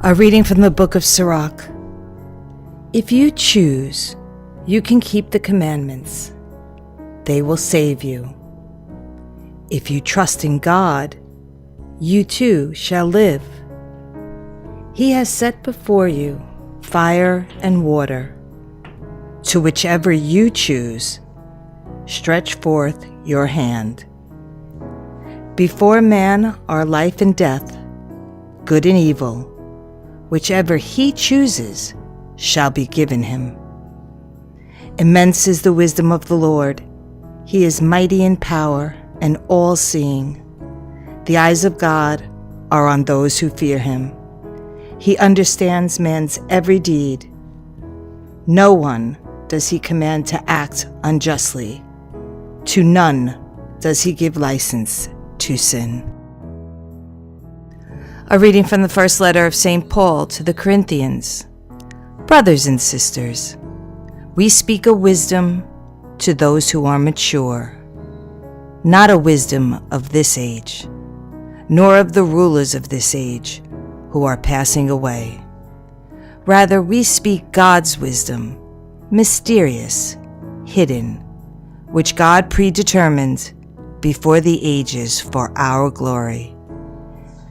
A reading from the book of Sirach. If you choose, you can keep the commandments. They will save you. If you trust in God, you too shall live. He has set before you fire and water. To whichever you choose, stretch forth your hand. Before man are life and death, good and evil. Whichever he chooses shall be given him. Immense is the wisdom of the Lord. He is mighty in power and all-seeing. The eyes of God are on those who fear him. He understands man's every deed. No one does he command to act unjustly. To none does he give license to sin. A reading from the first letter of St. Paul to the Corinthians. Brothers and sisters, we speak a wisdom to those who are mature, not a wisdom of this age, nor of the rulers of this age who are passing away. Rather, we speak God's wisdom, mysterious, hidden, which God predetermined before the ages for our glory,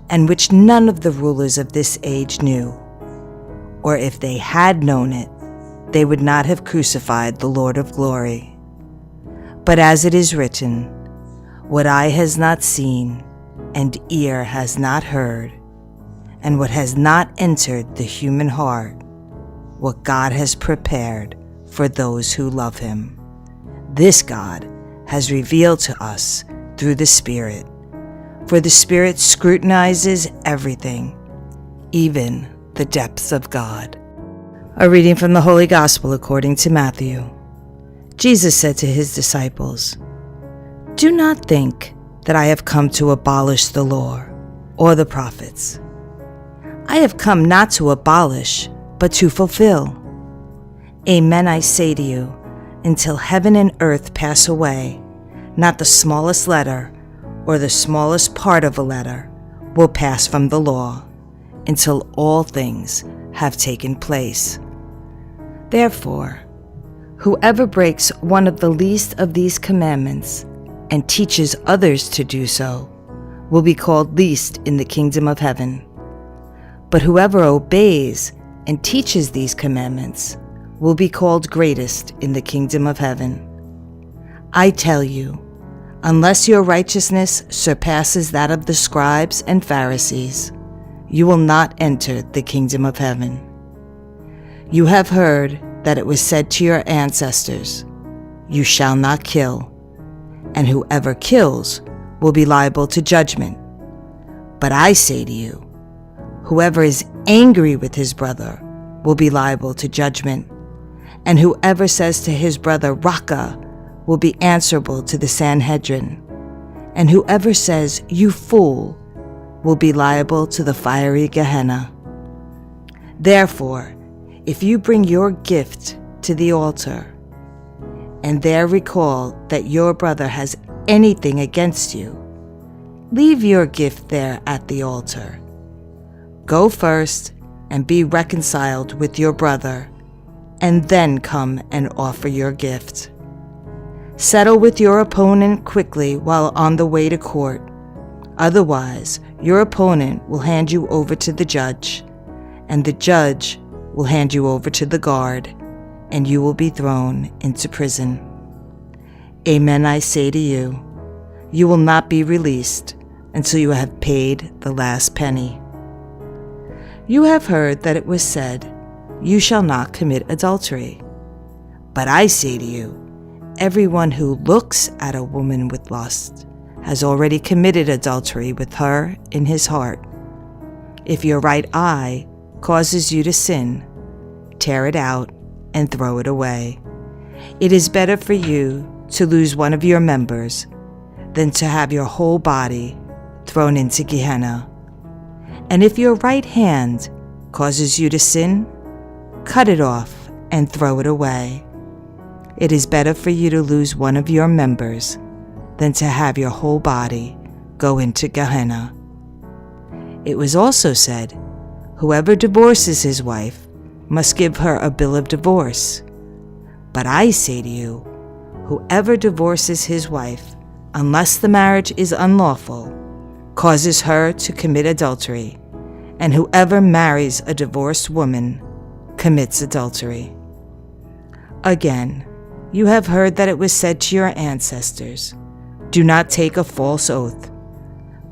and which none of the rulers of this age knew, or if they had known it, they would not have crucified the Lord of glory. But as it is written, what eye has not seen, and ear has not heard, and what has not entered the human heart, what God has prepared for those who love him. This God has revealed to us through the Spirit. For the Spirit scrutinizes everything, even the depths of God. A reading from the Holy Gospel according to Matthew. Jesus said to his disciples, "Do not think that I have come to abolish the law or the prophets. I have come not to abolish, but to fulfill. Amen, I say to you, until heaven and earth pass away, not the smallest letter or the smallest part of a letter will pass from the law, until all things have taken place. Therefore, whoever breaks one of the least of these commandments and teaches others to do so will be called least in the kingdom of heaven. But whoever obeys and teaches these commandments will be called greatest in the kingdom of heaven. I tell you, unless your righteousness surpasses that of the scribes and Pharisees, you will not enter the kingdom of heaven. You have heard that it was said to your ancestors, 'You shall not kill,' and whoever kills will be liable to judgment. But I say to you, whoever is angry with his brother will be liable to judgment, and whoever says to his brother, 'Raca,' will be answerable to the Sanhedrin, and whoever says, 'You fool,' will be liable to the fiery Gehenna. Therefore, if you bring your gift to the altar, and there recall that your brother has anything against you, leave your gift there at the altar. Go first and be reconciled with your brother, and then come and offer your gift. Settle with your opponent quickly while on the way to court. Otherwise, your opponent will hand you over to the judge, and the judge will hand you over to the guard, and you will be thrown into prison. Amen, I say to you, you will not be released until you have paid the last penny. You have heard that it was said, 'You shall not commit adultery.' But I say to you, everyone who looks at a woman with lust has already committed adultery with her in his heart. If your right eye causes you to sin, tear it out and throw it away. It is better for you to lose one of your members than to have your whole body thrown into Gehenna. And if your right hand causes you to sin, cut it off and throw it away. It is better for you to lose one of your members than to have your whole body go into Gehenna. It was also said, Whoever divorces his wife must give her a bill of divorce. But I say to you, whoever divorces his wife, unless the marriage is unlawful, causes her to commit adultery, and whoever marries a divorced woman commits adultery. Again, you have heard that it was said to your ancestors, "Do not take a false oath,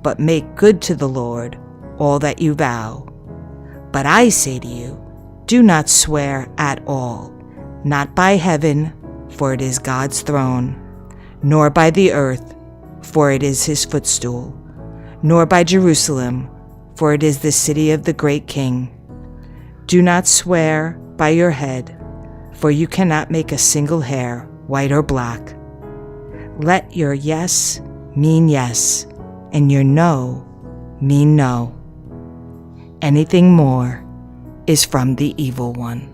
but make good to the Lord all that you vow." But I say to you, do not swear at all, not by heaven, for it is God's throne, nor by the earth, for it is his footstool, nor by Jerusalem, for it is the city of the great King. Do not swear by your head, for you cannot make a single hair white or black. Let your yes mean yes, and your no mean no. Anything more is from the evil one.